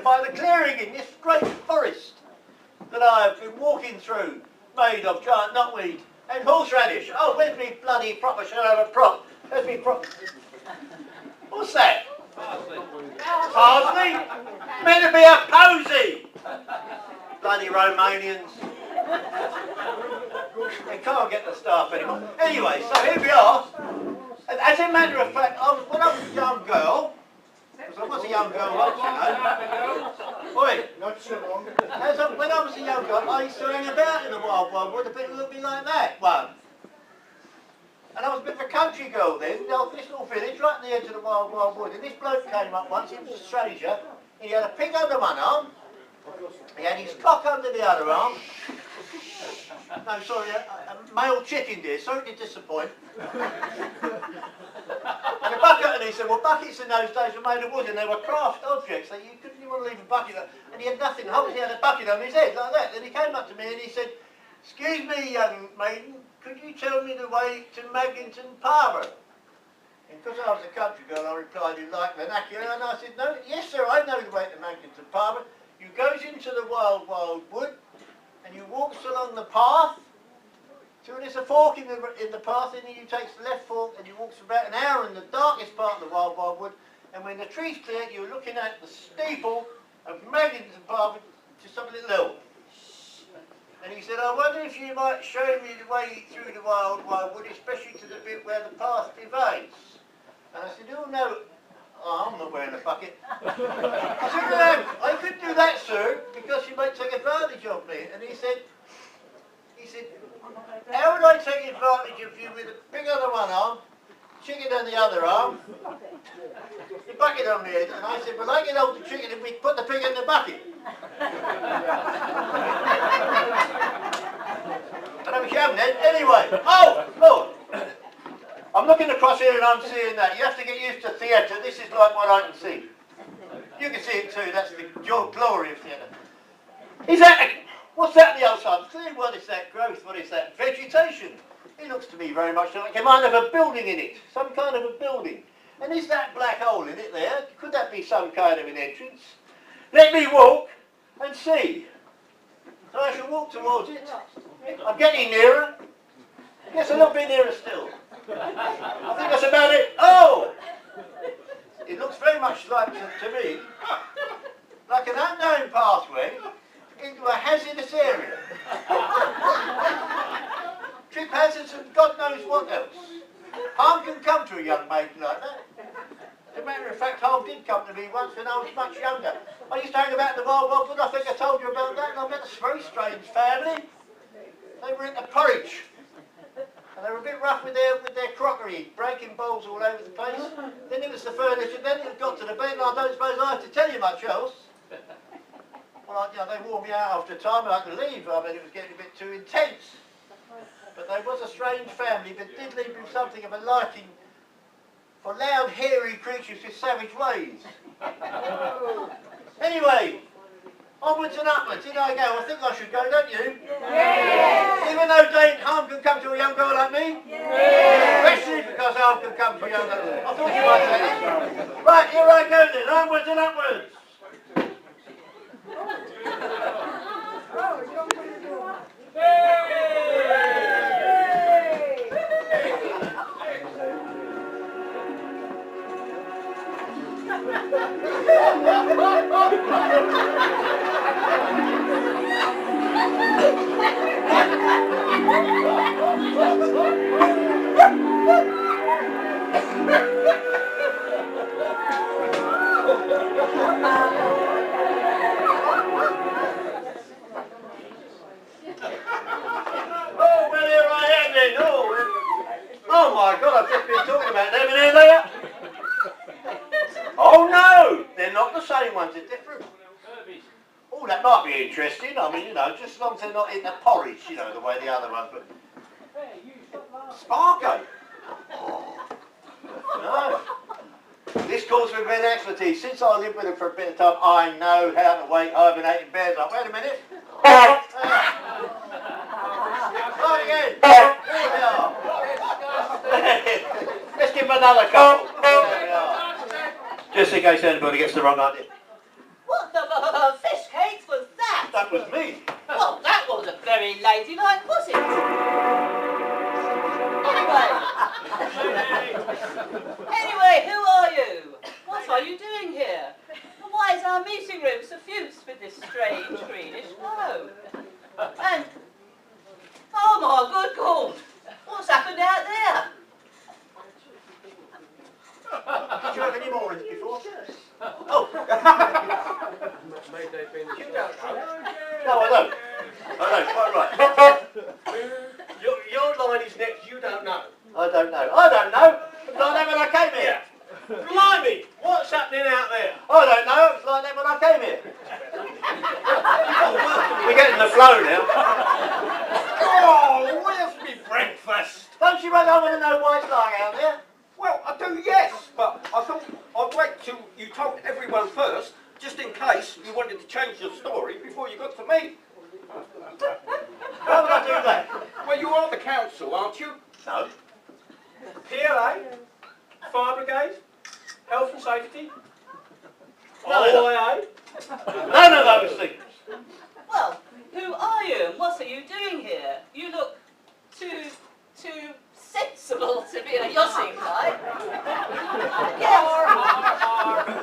by the clearing in this great forest that I've been walking through, made of giant knotweed and horseradish. Oh, where's me bloody proper? Shall I have a prop? Where's me prop? What's that? Parsley? Meant to be a posy! Bloody Romanians. They can't get the staff anymore. Anyway, so here we are. And as a matter of fact, when I was a young girl, because I was a young girl once, you know. Oi, not so long. When I was a young girl, I used to hang about in the wild wood a bit like that one. And I was a bit of a country girl then, this little village right at the edge of the wild wood. And this bloke came up once, he was a stranger. He had a pig under one arm, he had his cock under the other arm. No, sorry, a male chicken dear, sorry to disappoint. And a bucket, and he said, well, buckets in those days were made of wood and they were craft objects, so you couldn't want to leave a bucket. And he had nothing, he had a bucket on his head like that. Then he came up to me and he said, excuse me, young maiden, could you tell me the way to Magginton Parlour? And because I was a country girl, I replied in like vernacular, and I said, no, yes sir, I know the way to Magginton Parlour. You goes into the wild wood, and you walks along the path, till there's a fork in the path, and then you takes the left fork, and you walks for about an hour in the darkest part of the wild wood, and when the tree's clear, you're looking at the steeple of Magginton Parlour, just something little. And he said, I wonder if you might show me the way through the wild wood, especially to the bit where the path divides. And I said, oh no, I'm not wearing a bucket. I said, no, I couldn't do that, sir, because you might take advantage of me. And he said, how would I take advantage of you with a pig on the one arm, chicken on the other arm, the bucket on the head? And I said, well, I can hold the chicken if we put the pig in the bucket. And I was young then. Anyway, oh, Lord. I'm looking across here and I'm seeing that. You have to get used to theatre. This is like what I can see. You can see it too. That's the glory of theatre. Is that... What's that on the other side? What is that growth? What is that? Vegetation. It looks to me very much like it might have a building in it. Some kind of a building. And is that black hole in it there? Could that be some kind of an entrance? Let me walk and see. So I shall walk towards it. I'm getting nearer. Yes, a little bit nearer still. I think that's about it. Oh! It looks very much like, to me, like an unknown pathway into a hazardous area. Trip hazards and God knows what else. Harm can come to a young maiden like that. As a matter of fact, harm did come to me once when I was much younger. I used to hang about in the wild wood, I think I told you about that, and I met a very strange family. They were into porridge. And they were a bit rough with their crockery, breaking bowls all over the place. Then it was the furniture, then it got to the bed, and I don't suppose I have to tell you much else. Well, they wore me out after a time, and I had to leave. I mean, it was getting a bit too intense. But they was a strange family, but did leave me something of a liking for loud, hairy creatures with savage ways. Anyway, onwards and upwards, in I go. I think I should go, don't you? Yes. Even though harm can come to a young girl like me? Yes. Especially because harm can come to a young girl. I thought you might say that. Right, here I go then, onwards and upwards. Oh my God, I've just been talking about them and here they are. Oh no, they're not the same ones, they're different. Oh, that might be interesting. I mean, just as long as they're not in the porridge, the way the other ones. But Sparko. No. This calls for great expertise. Since I lived with them for a bit of time, I know how to wake hibernating bears up. Wait a minute. Right again. Here we are. Let's give them another couple. There we are. Just in case anybody gets the wrong idea. What the That was me. Well, that wasn't very ladylike, was it? Anyway, who are you? What are you doing here? And why is our meeting room suffused with this strange greenish glow? And, oh my good God, what's happened out there? Did you have any more before? Oh. You don't know. No, I don't. Quite right. Your line is next, you don't know. I don't know. I don't know. It was like that when I came here. Blimey, what's happening out there? I don't know. It was like that when I came here. We're getting the flow now. Oh, where's me breakfast? Don't you reckon I want to know why it's like out there? Well, I do, yes, but I thought I'd wait till you told everyone first, just in case you wanted to change your story before you got to me. Why would I do that? Well, you are the council, aren't you? No. PLA, Fire Brigade, Health and Safety, No. OIA. None of those things. Well, who are you and what are you doing here? You look too sensible to be a yachting type.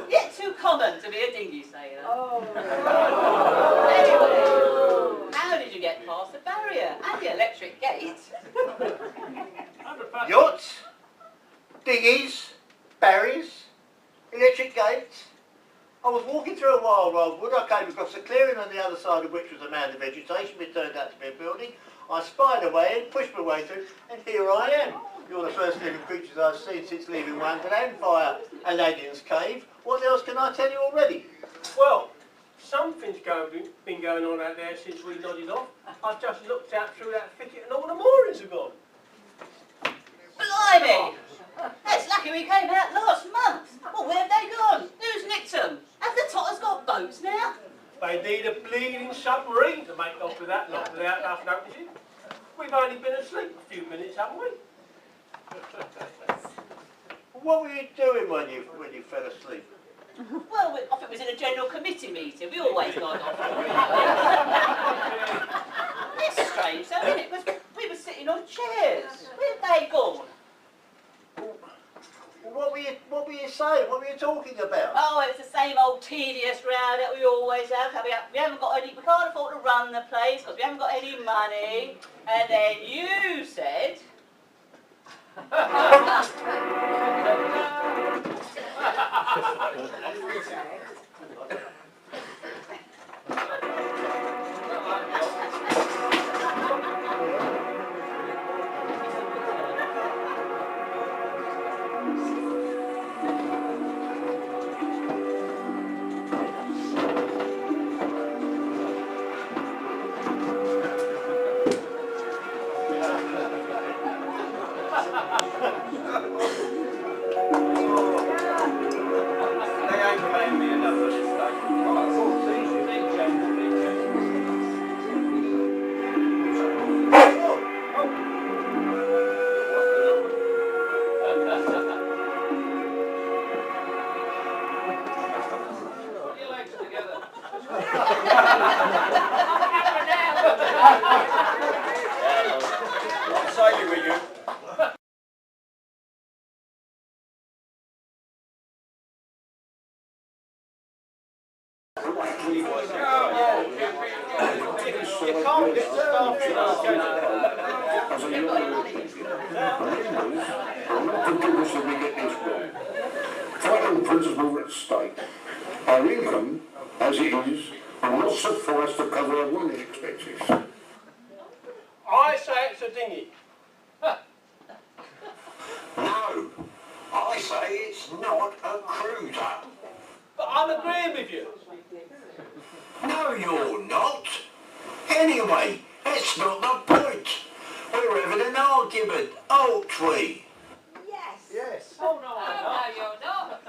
Yet too common to be a dinghy sailor. Anyway, how did you get past the barrier and the electric gate? Yachts, dinghies, barriers, electric gates. I was walking through a wild wood. I came across a clearing on the other side of which was a mound of vegetation. It turned out to be a building. I spied away and pushed my way through, and here I am. You're the first living creatures I've seen since leaving Wonderland via Aladdin's cave. What else can I tell you already? Well, something's been going on out there since we nodded off. I've just looked out through that thicket and all the moorings are gone. Blimey! That's lucky we came out last month. Well, where have they gone? Who's nicked them? Have the Totters got boats now? They need a bleeding submarine to make off with that, not without us noticing. We've only been asleep a few minutes, haven't we? What were you doing when you fell asleep? Well, I think it was in a general committee meeting. We always nod off. It's strange, though, isn't it? Because we were sitting on chairs. Where have they gone? What were you saying? What were you talking about? Oh, it's the same old tedious row that we always have. We haven't got any. We can't afford to run the place because we haven't got any money. And then you said. Principle at stake. Our income, as it is, will not suffice to cover our running expenses. I say it's a dinghy. No, I say it's not a cruiser. But I'm agreeing with you. No, you're not. Anyway, that's not the point. We're having an argument, aren't we? Yes. Oh, no, you're not.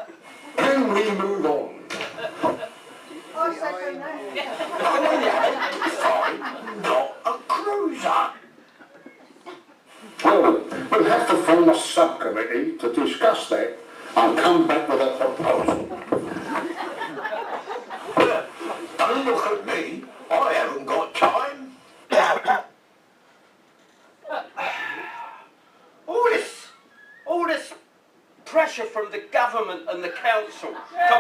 Can we move on? I say no. Fine, not a cruiser. Well, we'll have to form a subcommittee to discuss that and come back with a proposal. Don't look at me. I government and the council to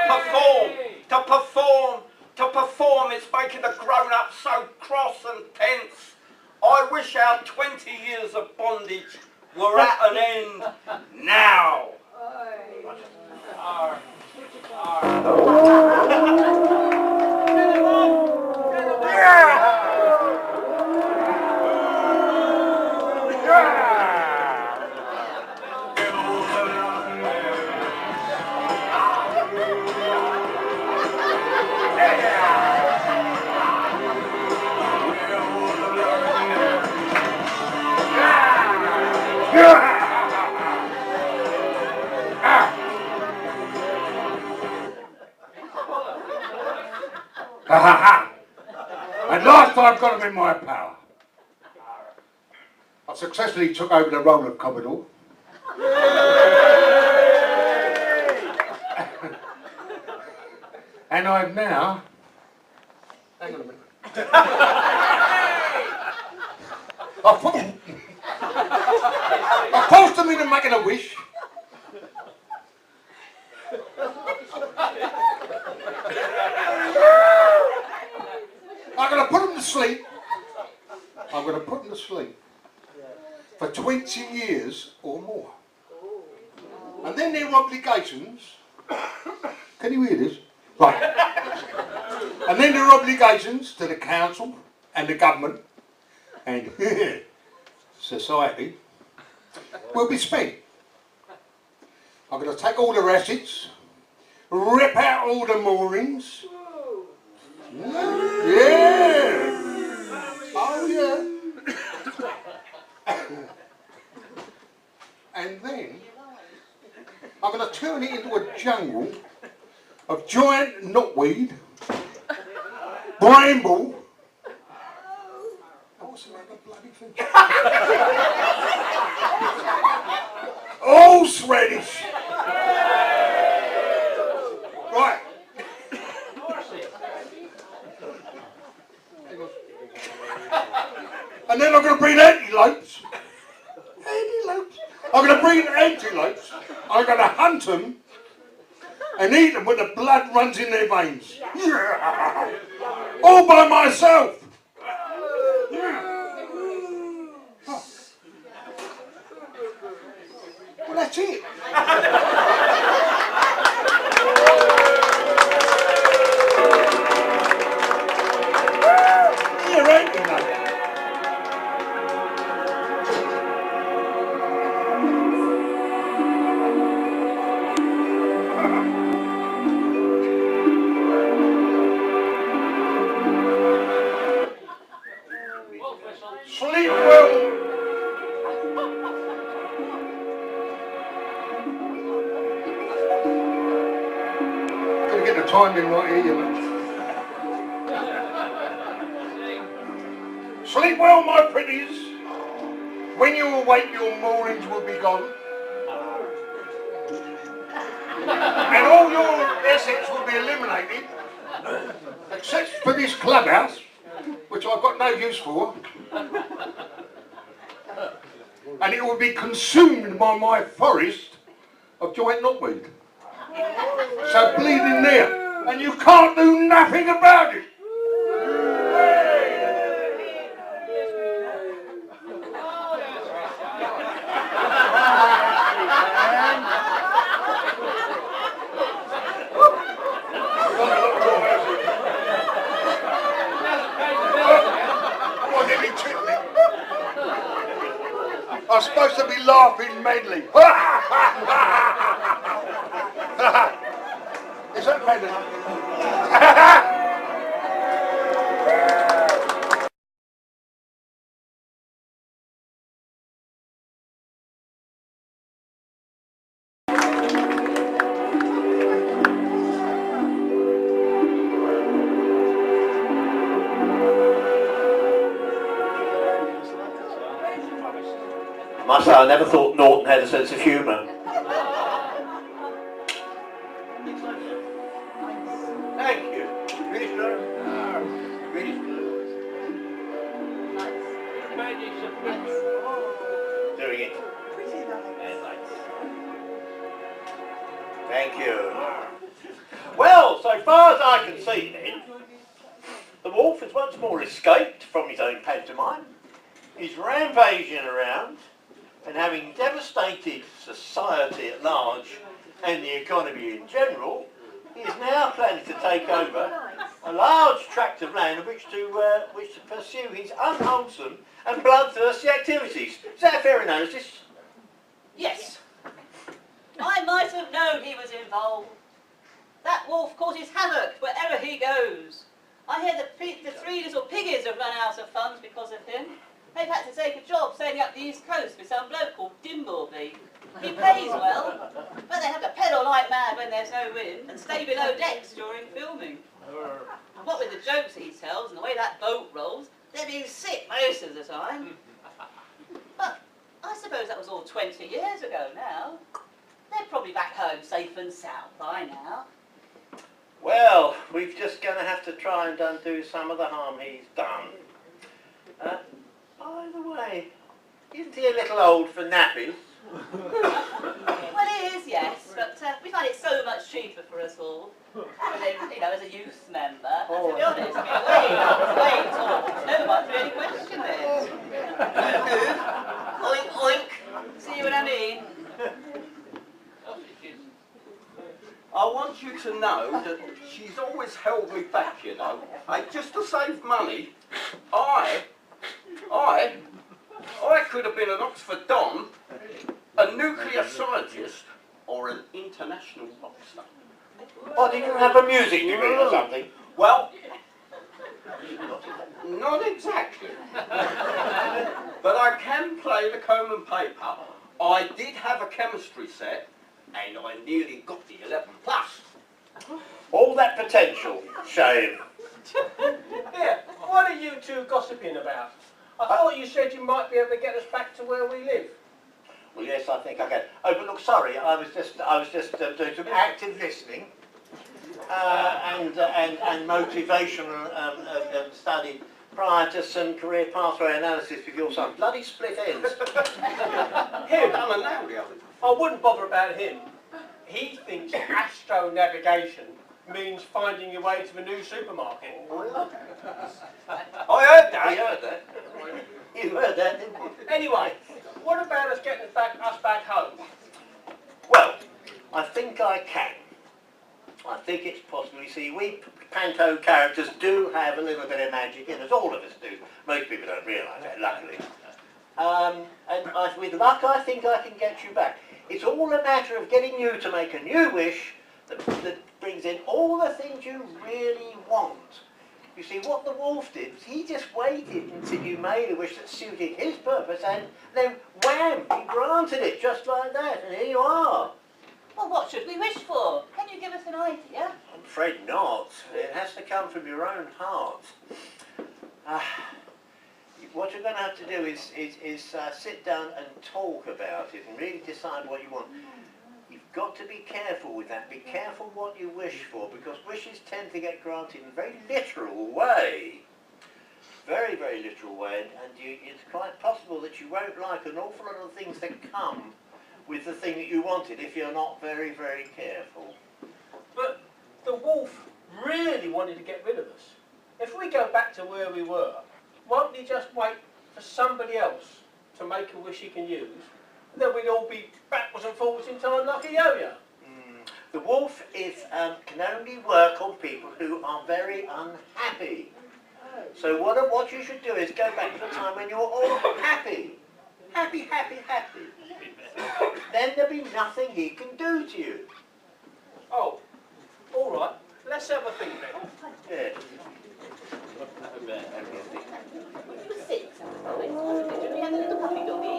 perform. It's making the grown-ups so cross and tense. I wish our 20 years of bondage were at an end now. Ha ha ha! At last I've got them in my power. I successfully took over the role of Commodore. And I've now... Hang on a minute. I forced them into making a wish. I'm going to put them to sleep. I'm going to put them to sleep for 20 years or more. And then their obligations... Can you hear this? Right. And then their obligations to the council and the government and society will be spent. I'm going to take all their assets, rip out all the moorings. Yeah. Oh yeah. And then I'm going to turn it into a jungle of giant knotweed, bramble. Oh, what's the matter, bloody thing? Horseradish. Right. And then I'm going to bring antelopes. Antelopes. I'm going to bring antelopes. I'm going to hunt them and eat them when the blood runs in their veins. All by myself. Well, that's it. You're right, you know. Sleep well. Gotta get the timing right here, you know. Sleep well, my pretties. When you awake, your moorings will be gone. And all your assets will be eliminated, except for this clubhouse, which I've got no use for. And it will be consumed by my forest of giant knotweed. So bleed in there, and you can't do nothing about it. I'm supposed to be laughing madly. Is that bad enough? I must say, I never thought Norton had a sense of humour. Thank you. British Blue. British Blue. Doing it. And lights. Thank you. Well, so far as I can see then, the wolf has once more escaped from his own pantomime. He's rampaging around and having devastated society at large and the economy in general, he is now planning to take over a large tract of land in which to pursue his unwholesome and bloodthirsty activities. Is that a fair analysis? Yes. I might have known he was involved. That wolf causes havoc wherever he goes. I hear that the three little piggies have run out of funds because of him. They've had to take a job sailing up the east coast with some bloke called Dimbleby. He pays well, but they have to pedal like mad when there's no wind and stay below decks during filming. What with the jokes he tells and the way that boat rolls, they're being sick most of the time. But I suppose that was all 20 years ago now. They're probably back home safe and sound by now. Well, we're just going to have to try and undo some of the harm he's done. By the way, isn't he a little old for nappies? Well, he is, yes, but we find it so much cheaper for us all. With him, you know, as a youth member. And to be honest, way tall. No one's really questioned it. Oink, oink. See what I mean? I want you to know that she's always held me back, you know. Just to save money, I could have been an Oxford Don, a nuclear scientist, or an international rock star. Or did you have a music degree or something? Well, not exactly. But I can play the comb and paper. I did have a chemistry set, and I nearly got the 11 plus. All that potential. Shame. Here, what are you two gossiping about? I thought you said you might be able to get us back to where we live. Well, yes, I think I can. Oh, but look, sorry, I was just doing some active listening and motivational study prior to some career pathway analysis with your son. Bloody split ends. Him? I wouldn't bother about him. He thinks astronavigation means finding your way to the new supermarket. I heard that. You heard that? You heard that, didn't you? Anyway, what about us getting us back home? Well, I think I can. I think it's possible. You see, we Panto characters do have a little bit of magic in us. All of us do. Most people don't realise that, luckily. With luck, I think I can get you back. It's all a matter of getting you to make a new wish that brings in all the things you really want. You see, what the wolf did was he just waited until you made a wish that suited his purpose, and then wham, he granted it just like that, and here you are. Well, what should we wish for? Can you give us an idea? I'm afraid not. It has to come from your own heart. What you're going to have to do is sit down and talk about it and really decide what you want. You've got to be careful with that. Be careful what you wish for, because wishes tend to get granted in a very literal way. Very, very literal way. And it's quite possible that you won't like an awful lot of things that come with the thing that you wanted if you're not very, very careful. But the wolf really wanted to get rid of us. If we go back to where we were, won't he just wait for somebody else to make a wish he can use? Then we'd all be backwards and forwards in time like a yo-yo. The wolf can only work on people who are very unhappy. So what you should do is go back to the time when you're all happy. Happy, happy, happy. Then there'll be nothing he can do to you. Oh, all right. Let's have a think then. Yeah. You sit sometimes. Did we have a little puppy doggy?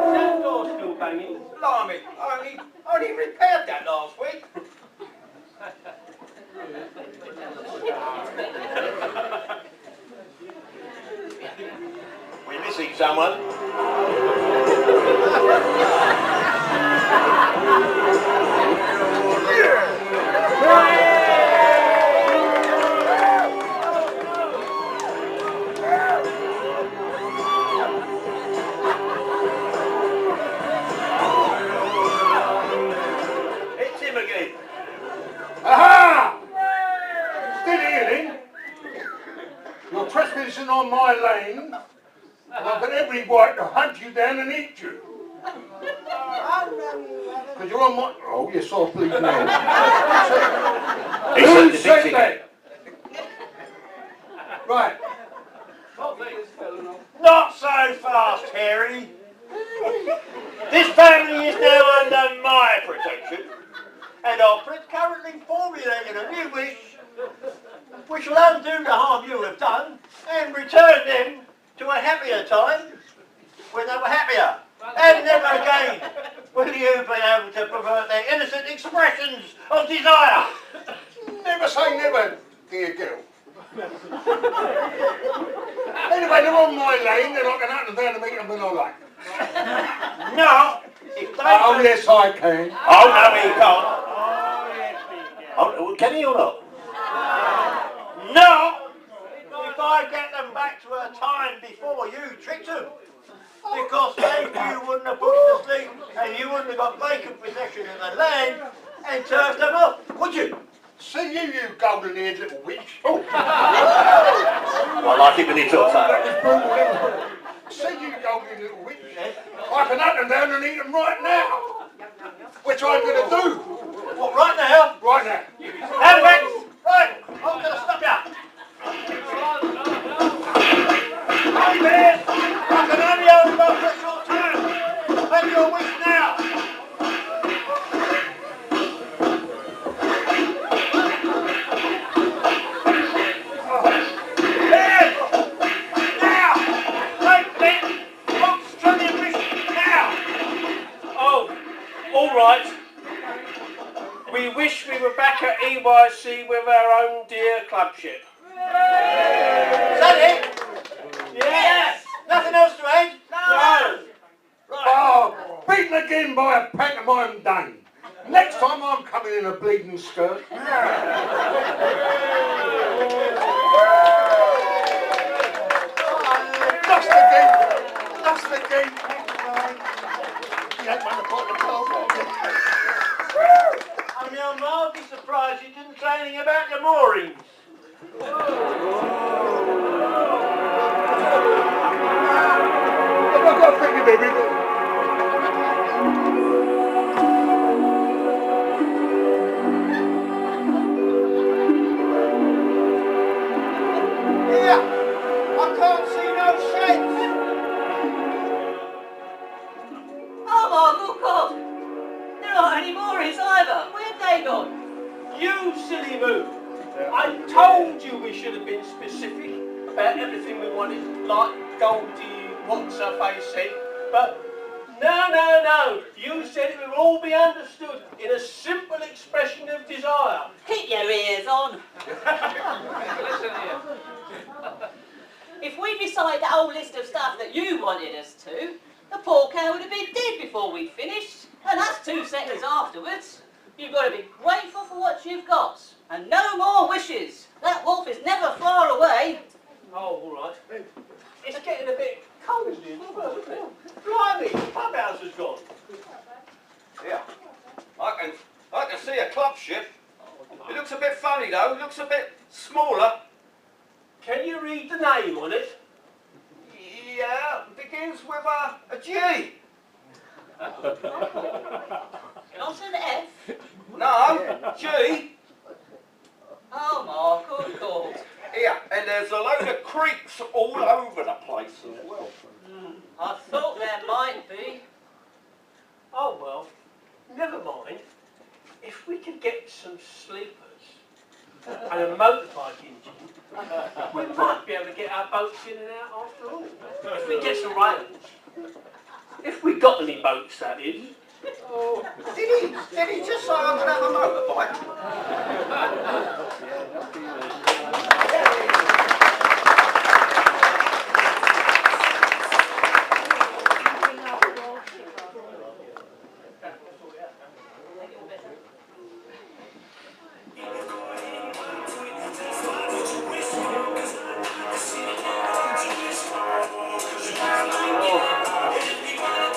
Is that door still banging? Blimey, I only repaired that last week. We're missing someone. And I've got every right to hunt you down and eat you. Oh, no, you haven't. Because you're on my... Oh, yes, I believe now. He Who said the said big that? Right. Not so fast, Harry. This family is now under my protection, and I'm currently formulating a new wish which will undo the harm you have done and return them to a happier time when they were happier. And never again will you be able to pervert their innocent expressions of desire. Never say never, dear girl. Anyway, they're on my lane, and I can up and down to meet them when I like. No, if they Oh, yes, I can. Oh, no, he can't. Oh, can he or not? No, if I get them back to a time before you tricked them. Because then you wouldn't have put them to sleep, and you wouldn't have got vacant possession of the land and turfed them off, would you? See you, you golden-haired little witch. Oh. I like it when he talks like That was brutal. See you, golden little witch. I can up and down and eat them right now. Which I'm going to do. What, right now? Right now. Have it! Right, I'm going to stop you. Hey, man! I can only hold you up for a short time. Have your wish now. There! Now! Right, man! What's trying to wish now? Oh, all right. We wish we were back at EYC with our own dear club ship. Is that it? Yes! Nothing else to add? No! Right. Oh, beaten again by a pantomime dame. Next time I'm coming in a bleeding skirt. Dust again. Dust again. You ain't won the pot of gold. I mean, I'm mildly surprised you didn't say anything about your moorings. I've got a finger, baby. Yeah, I can't see no shapes. Oh my good God! There aren't any moorings either. Where'd they gone? You silly moo! I told you we should have been specific about everything we wanted, like Goldie, what's her face said, but no. You said it would all be understood in a simple expression of desire. Keep your ears on. Listen here. If we recited the whole list of stuff that you wanted us to, the poor cow would have been dead before we'd finished. And that's 2 seconds afterwards. You've got to be grateful for what you've got. And no more wishes. That wolf is never far away. Oh, all right. It's getting a bit cold in the world, isn't it? Blimey, the clubhouse has gone. Yeah, I can see a club ship. It looks a bit funny though. It looks a bit smaller. Can you read the name on it? Yeah, begins with a G. Not an F. No, G. Oh my good God. Yeah, and there's a load of creeks all over the place as well. I thought there might be. Oh well, never mind. If we could get some sleepers and a motorbike engine, we might be able to get our boats in and out after all. If we get some rails. If we got any boats, that is. Oh, did he just say I'm gonna have a motorbike?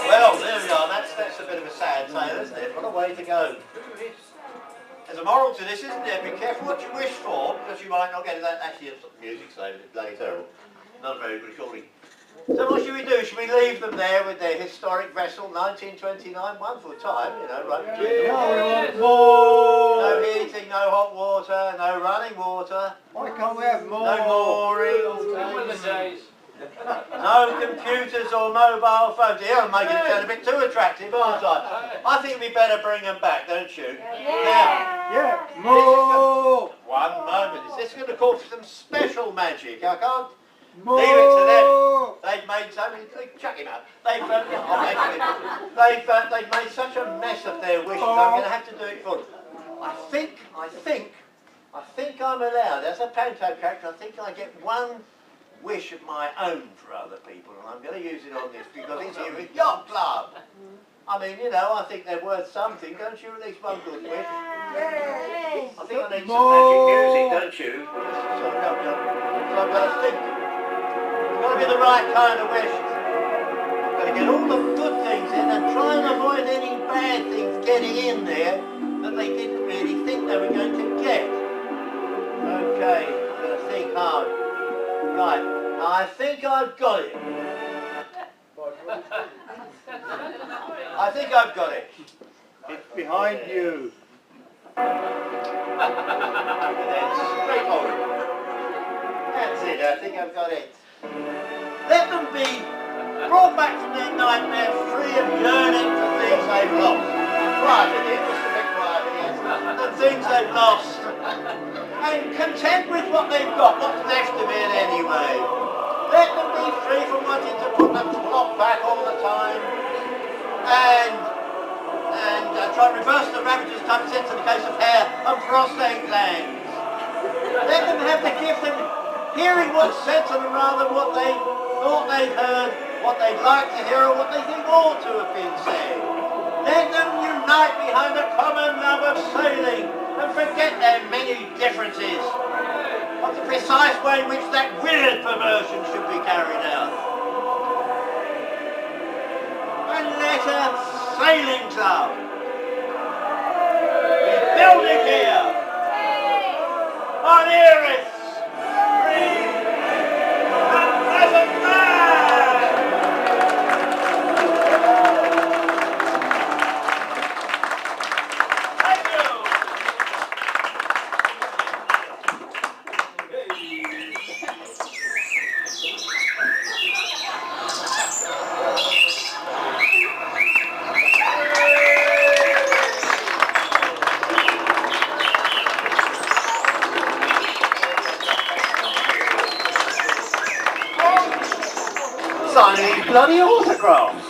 Well, there we are. That's a bit of a sad tale, isn't it? What a way to go. There's a moral to this, isn't there? Be careful what you wish for, because you might not get it. Actually, it's music, so it's bloody terrible. Not very good, surely. So what should we do? Should we leave them there with their historic vessel, 1929, wonderful time, you know, right? No heating, no hot water, no running water. Why can't we have more? No moorings. No computers or mobile phones. Here I'm making it sound a bit too attractive, aren't I? I think we better bring them back, don't you? Yeah. More. One moment. Is this going to call for some special magic? I can't leave it to them. They've made so many. Chuck him out. They've made such a mess of their wishes. I'm going to have to do it for them. I think I'm allowed. As a Panto character, I think I get one wish of my own for other people, and I'm going to use it on this because it's here at Yacht Club. I mean, you know, I think they're worth something. Don't you? At least one good wish. Yes. I think I need some magic music, don't you? So I've got to think. It's got to be the right kind of wish. I've got to get all the good things in and try and avoid any bad things getting in there that they didn't really think they were going to get. Okay, I'm going to think hard. Right, I think I've got it. I think I've got it. It's behind you. And then straight on. That's it, I think I've got it. Let them be brought back from their nightmare free of yearning for things they've lost. Quiet in here, just a bit quiet in here. The things they've lost. And content with what they've got, what's left of it anyway. Let them be free from wanting to put the clock back all the time. And try and reverse the ravages of time sense in the case of hair and prostate glands. Let them have the gift of hearing what's said to them rather than what they thought they'd heard, what they'd like to hear, or what they think ought to have been said. Let them unite behind a common love of sailing and forget their many differences of the precise way in which that weird perversion should be carried out. And let a sailing club be building here on Erith's free and pleasant land. Thank you. Signing these bloody autographs.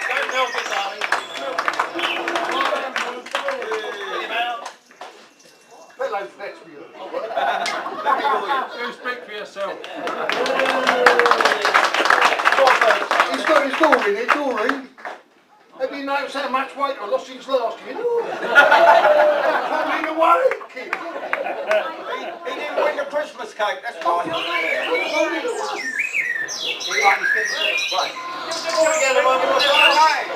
Don't milk it, darling. Bring him out. Hello, fetch me. You speak for yourself. He's got his door in it, Doreen. Have you noticed how much weight I lost since last year? Coming away, kid. He didn't bring a Christmas cake, that's fine. Right. All together, one more time.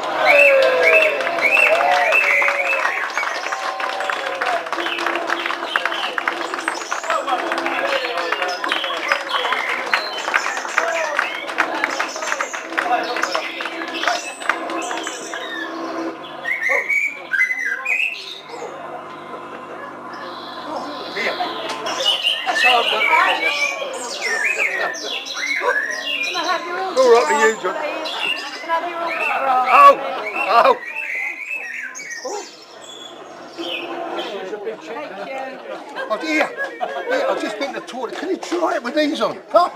All right for you, John. Oh! Oh dear! Yeah, I've just been to the toilet. Can you try it with these on? Huh?